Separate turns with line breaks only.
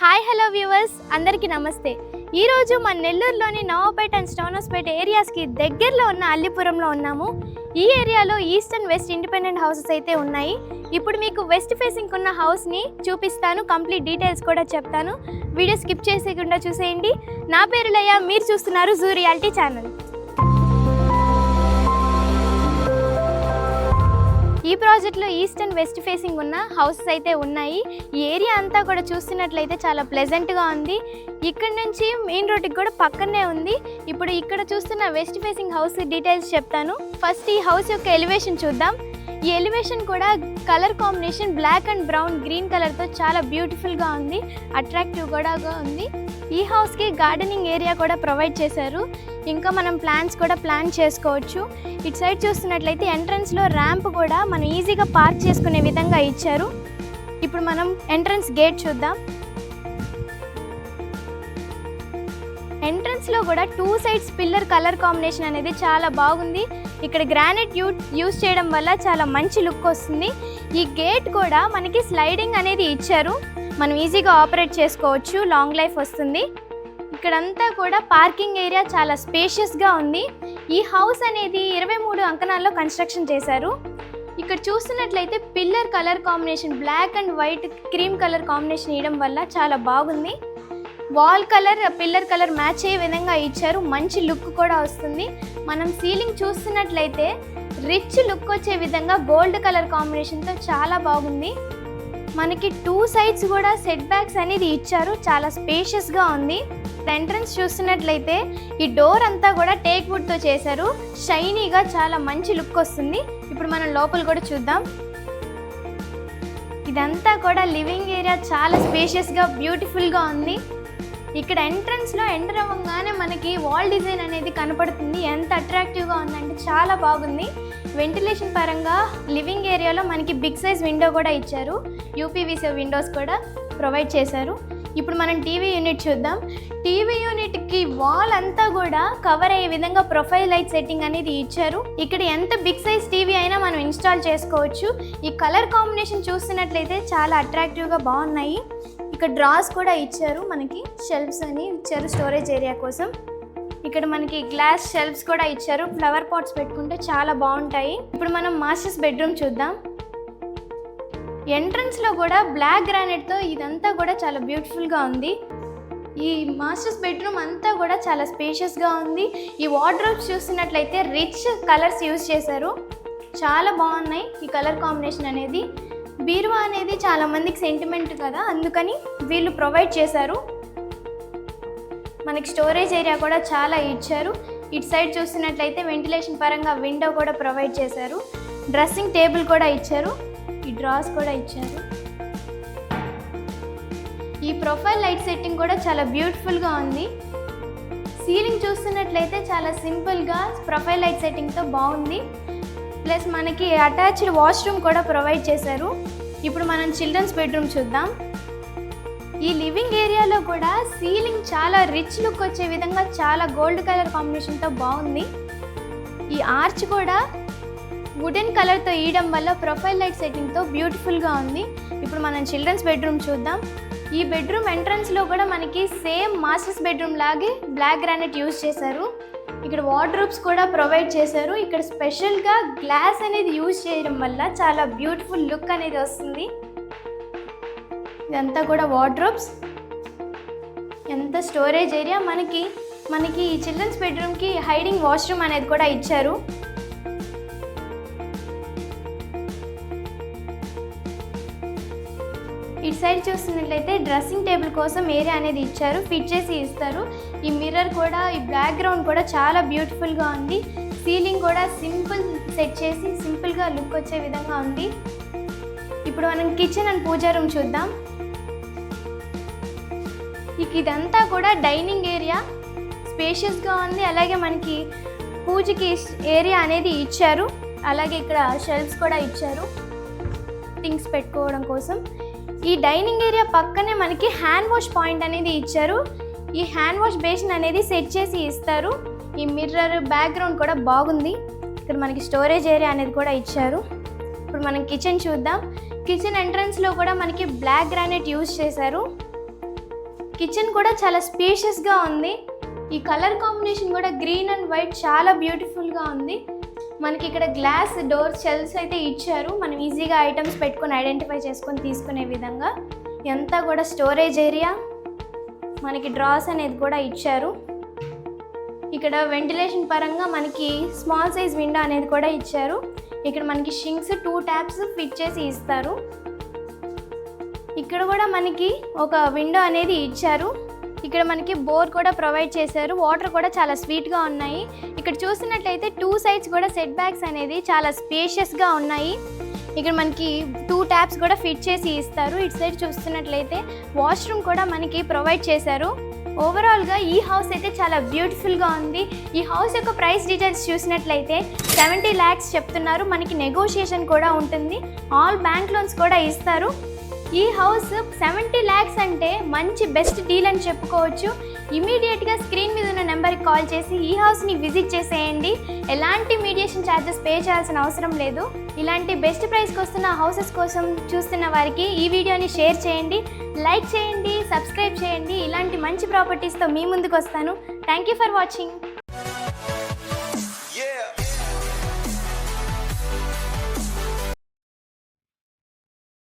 Hi hello viewers, అందరికీ నమస్తే. ఈరోజు మన నెల్లూరులోని నవాపేట అండ్ స్టోనోస్పేట ఏరియాస్కి దగ్గరలో ఉన్న అల్లిపురంలో ఉన్నాము. ఈ ఏరియాలో east and west independent houses అయితే ఉన్నాయి. ఇప్పుడు మీకు వెస్ట్ ఫేసింగ్ ఉన్న హౌస్ని చూపిస్తాను, కంప్లీట్ డీటెయిల్స్ కూడా చెప్తాను. వీడియో స్కిప్ చేసేయకుండా చూసేయండి. నా పేరు లయ, మీరు చూస్తున్నారు జూ రియాలిటీ ఛానల్. ఈ ప్రాజెక్ట్లో ఈస్ట్ అండ్ వెస్ట్ ఫేసింగ్ ఉన్న హౌసెస్ అయితే ఉన్నాయి. ఈ ఏరియా అంతా కూడా చూస్తున్నట్లయితే చాలా ప్లెజెంట్గా ఉంది. ఇక్కడ నుంచి మెయిన్ రోడ్కి కూడా పక్కనే ఉంది. ఇప్పుడు ఇక్కడ చూస్తున్న వెస్ట్ ఫేసింగ్ హౌస్ డీటెయిల్స్ చెప్తాను. ఫస్ట్ ఈ హౌస్ యొక్క ఎలివేషన్ చూద్దాం. ఈ ఎలివేషన్ కూడా colour combination black and brown green కలర్తో చాలా బ్యూటిఫుల్గా ఉంది, అట్రాక్టివ్ కూడా ఉంది. ఈ హౌస్కి గార్డెనింగ్ ఏరియా కూడా ప్రొవైడ్ చేశారు. ఇంకా మనం ప్లాన్స్ కూడా ప్లాన్ చేసుకోవచ్చు. ఇటు సైడ్ చూస్తున్నట్లయితే ఎంట్రన్స్లో ర్యాంప్ కూడా మనం ఈజీగా పార్క్ చేసుకునే విధంగా ఇచ్చారు. ఇప్పుడు మనం ఎంట్రన్స్ గేట్ చూద్దాం. ఎంట్రన్స్లో కూడా 2 సైడ్స్ పిల్లర్ కలర్ కాంబినేషన్ అనేది చాలా బాగుంది. ఇక్కడ గ్రానైట్ యూజ్ చేయడం వల్ల చాలా మంచి లుక్ వస్తుంది. ఈ గేట్ కూడా మనకి స్లైడింగ్ అనేది ఇచ్చారు, మనం ఈజీగా ఆపరేట్ చేసుకోవచ్చు, లాంగ్ లైఫ్ వస్తుంది. ఇక్కడంతా కూడా పార్కింగ్ ఏరియా చాలా స్పేషియస్గా ఉంది. ఈ హౌస్ అనేది 23 అంకణాల్లో కన్స్ట్రక్షన్ చేశారు. ఇక్కడ చూస్తున్నట్లయితే pillar colour combination black and white cream colour combination ఇవ్వడం వల్ల చాలా బాగుంది. Wall colour pillar colour match అయ్యే విధంగా ఇచ్చారు, మంచి లుక్ కూడా వస్తుంది. మనం సీలింగ్ చూస్తున్నట్లయితే రిచ్ లుక్ వచ్చే విధంగా గోల్డ్ కలర్ కాంబినేషన్తో చాలా బాగుంది. మనకి 2 సైడ్స్ కూడా సెట్ బ్యాక్స్ అనేది ఇచ్చారు, చాలా స్పేషియస్గా ఉంది. ఎంట్రన్స్ చూస్తున్నట్లయితే ఈ డోర్ అంతా కూడా టేక్ వుడ్తో చేశారు, షైనీగా చాలా మంచి లుక్ వస్తుంది. ఇప్పుడు మనం లోపల కూడా చూద్దాం. ఇదంతా కూడా లివింగ్ ఏరియా చాలా స్పేషియస్గా బ్యూటిఫుల్గా ఉంది. ఇక్కడ ఎంట్రన్స్లో ఎంటర్ అవ్వగానే మనకి వాల్ డిజైన్ అనేది కనపడుతుంది, ఎంత అట్రాక్టివ్గా ఉందంటే చాలా బాగుంది. వెంటిలేషన్ పరంగా లివింగ్ ఏరియాలో మనకి బిగ్ సైజ్ విండో కూడా ఇచ్చారు, యూపీవీసీ విండోస్ కూడా ప్రొవైడ్ చేశారు. ఇప్పుడు మనం టీవీ యూనిట్ చూద్దాం. టీవీ యూనిట్కి వాల్ అంతా కూడా కవర్ అయ్యే విధంగా ప్రొఫైల్ లైట్ సెట్టింగ్ అనేది ఇచ్చారు. ఇక్కడ ఎంత బిగ్ సైజ్ టీవీ అయినా మనం ఇన్స్టాల్ చేసుకోవచ్చు. ఈ కలర్ కాంబినేషన్ చూస్తున్నట్లయితే చాలా అట్రాక్టివ్గా బాగున్నాయి. ఇక్కడ డ్రాస్ కూడా ఇచ్చారు, మనకి షెల్ఫ్స్ అని ఇచ్చారు స్టోరేజ్ ఏరియా కోసం. ఇక్కడ మనకి గ్లాస్ షెల్ఫ్స్ కూడా ఇచ్చారు, ఫ్లవర్ పాట్స్ పెట్టుకుంటే చాలా బాగుంటాయి. ఇప్పుడు మనం మాస్టర్స్ బెడ్రూమ్ చూద్దాం. ఎంట్రన్స్లో కూడా బ్లాక్ గ్రానైట్తో ఇదంతా కూడా చాలా బ్యూటిఫుల్గా ఉంది. ఈ మాస్టర్స్ బెడ్రూమ్ అంతా కూడా చాలా స్పేషియస్గా ఉంది. ఈ వార్డ్రోబ్స్ చూస్తున్నట్లయితే రిచ్ కలర్స్ యూజ్ చేశారు, చాలా బాగున్నాయి ఈ కలర్ కాంబినేషన్ అనేది. బీరువా అనేది చాలా మందికి సెంటిమెంట్ కదా, అందుకని వీళ్ళు ప్రొవైడ్ చేశారు. మనకి స్టోరేజ్ ఏరియా కూడా చాలా ఇచ్చారు. ఇటు సైడ్ చూస్తున్నట్లయితే వెంటిలేషన్ పరంగా విండో కూడా ప్రొవైడ్ చేశారు. డ్రెస్సింగ్ టేబుల్ కూడా ఇచ్చారు, ఈ డ్రాస్ కూడా ఇచ్చారు. ఈ ప్రొఫైల్ లైట్ సెట్టింగ్ కూడా చాలా బ్యూటిఫుల్గా ఉంది. సీలింగ్ చూస్తున్నట్లయితే చాలా సింపుల్గా ప్రొఫైల్ లైట్ సెట్టింగ్తో బాగుంది. ప్లస్ మనకి అటాచ్డ్ వాష్రూమ్ కూడా ప్రొవైడ్ చేశారు. ఇప్పుడు మనం చిల్డ్రన్స్ బెడ్రూమ్ చూద్దాం. ఈ లివింగ్ ఏరియాలో కూడా సీలింగ్ చాలా రిచ్ లుక్ వచ్చే విధంగా చాలా గోల్డ్ కలర్ కాంబినేషన్తో బాగుంది. ఈ ఆర్చ్ కూడా వుడెన్ కలర్తో ఇవ్వడం వల్ల ప్రొఫైల్ లైట్ సెట్టింగ్తో బ్యూటిఫుల్గా ఉంది. ఇప్పుడు మనం చిల్డ్రన్స్ బెడ్రూమ్ చూద్దాం. ఈ బెడ్రూమ్ ఎంట్రన్స్లో కూడా మనకి సేమ్ మాస్టర్స్ బెడ్రూమ్ లాగే బ్లాక్ గ్రానైట్ యూజ్ చేశారు. ఇక్కడ వార్డ్రోబ్స్ కూడా ప్రొవైడ్ చేశారు. ఇక్కడ స్పెషల్గా గ్లాస్ అనేది యూజ్ చేయడం వల్ల చాలా బ్యూటిఫుల్ లుక్ అనేది వస్తుంది. ఇదంతా కూడా వార్డ్రోబ్స్, ఎంత స్టోరేజ్ ఏరియా. మనకి ఈ చిల్డ్రన్స్ బెడ్రూమ్కి హైడింగ్ వాష్రూమ్ అనేది కూడా ఇచ్చారు. ఇటు సైడ్ చూస్తున్నట్లయితే డ్రెస్సింగ్ టేబుల్ కోసం ఏరియా అనేది ఇచ్చారు, ఫిట్ చేసి ఇస్తారు. ఈ మిర్రర్ కూడా, ఈ బ్యాక్గ్రౌండ్ కూడా చాలా బ్యూటిఫుల్గా ఉంది. సీలింగ్ కూడా సింపుల్ సెట్ చేసి సింపుల్గా లుక్ వచ్చే విధంగా ఉంది. ఇప్పుడు మనం కిచెన్ అండ్ పూజా రూమ్ చూద్దాం. ఇదంతా కూడా డైనింగ్ ఏరియా స్పేషియస్గా ఉంది. అలాగే మనకి పూజకి ఏరియా అనేది ఇచ్చారు. అలాగే ఇక్కడ షెల్ఫ్స్ కూడా ఇచ్చారు థింగ్స్ పెట్టుకోవడం కోసం. ఈ డైనింగ్ ఏరియా పక్కనే మనకి హ్యాండ్ వాష్ పాయింట్ అనేది ఇచ్చారు. ఈ హ్యాండ్ వాష్ బేసిన్ అనేది సెట్ చేసి ఇస్తారు. ఈ మిర్రర్ బ్యాక్గ్రౌండ్ కూడా బాగుంది. ఇక్కడ మనకి స్టోరేజ్ ఏరియా అనేది కూడా ఇచ్చారు. ఇప్పుడు మనం కిచెన్ చూద్దాం. కిచెన్ ఎంట్రన్స్లో కూడా మనకి బ్లాక్ గ్రానైట్ యూజ్ చేశారు. కిచెన్ కూడా చాలా స్పేషియస్గా ఉంది. ఈ కలర్ కాంబినేషన్ కూడా గ్రీన్ అండ్ వైట్ చాలా బ్యూటిఫుల్గా ఉంది. మనకి ఇక్కడ గ్లాస్ డోర్ షెల్ఫ్స్ అయితే ఇచ్చారు. మనం ఈజీగా ఐటమ్స్ పెట్టుకొని ఐడెంటిఫై చేసుకొని తీసుకునే విధంగా. ఇదంతా కూడా స్టోరేజ్ ఏరియా. మనకి డ్రాస్ అనేది కూడా ఇచ్చారు. ఇక్కడ వెంటిలేషన్ పరంగా మనకి స్మాల్ సైజ్ విండో అనేది కూడా ఇచ్చారు. ఇక్కడ మనకి షింక్స్ 2 ట్యాప్స్ ఫిట్ చేసి ఇస్తారు. ఇక్కడ కూడా మనకి ఒక విండో అనేది ఇచ్చారు. ఇక్కడ మనకి బోర్ కూడా ప్రొవైడ్ చేశారు. వాటర్ కూడా చాలా స్వీట్గా ఉన్నాయి. ఇక్కడ చూసినట్లయితే 2 సైడ్స్ కూడా సెట్ బ్యాక్స్ అనేది చాలా స్పేషియస్గా ఉన్నాయి. ఇక్కడ మనకి 2 ట్యాప్స్ కూడా ఫిట్ చేసి ఇస్తారు. ఇటు సైడ్ చూస్తున్నట్లయితే వాష్రూమ్ కూడా మనకి ప్రొవైడ్ చేశారు. ఓవరాల్గా ఈ హౌస్ అయితే చాలా బ్యూటిఫుల్గా ఉంది. ఈ హౌస్ యొక్క ప్రైస్ డీటెయిల్స్ చూసినట్లయితే 70 lakhs చెప్తున్నారు. మనకి నెగోషియేషన్ కూడా ఉంటుంది. ఆల్ బ్యాంక్ లోన్స్ కూడా ఇస్తారు. ఈ హౌస్ 70 lakhs అంటే మంచి బెస్ట్ డీల్ అని చెప్పుకోవచ్చు. ఇమీడియట్గా స్క్రీన్ మీద ఉన్న నెంబర్కి కాల్ చేసి ఈ హౌస్ని విజిట్ చేసేయండి. ఎలాంటి మీడియేషన్ ఛార్జెస్ పే చేయాల్సిన అవసరం లేదు. ఇలాంటి బెస్ట్ ప్రైస్కి వస్తున్న హౌసెస్ కోసం చూస్తున్న వారికి ఈ వీడియోని షేర్ చేయండి, లైక్ చేయండి, సబ్స్క్రైబ్ చేయండి. ఇలాంటి మంచి ప్రాపర్టీస్తో మీ ముందుకు వస్తాను. Thank you for watching.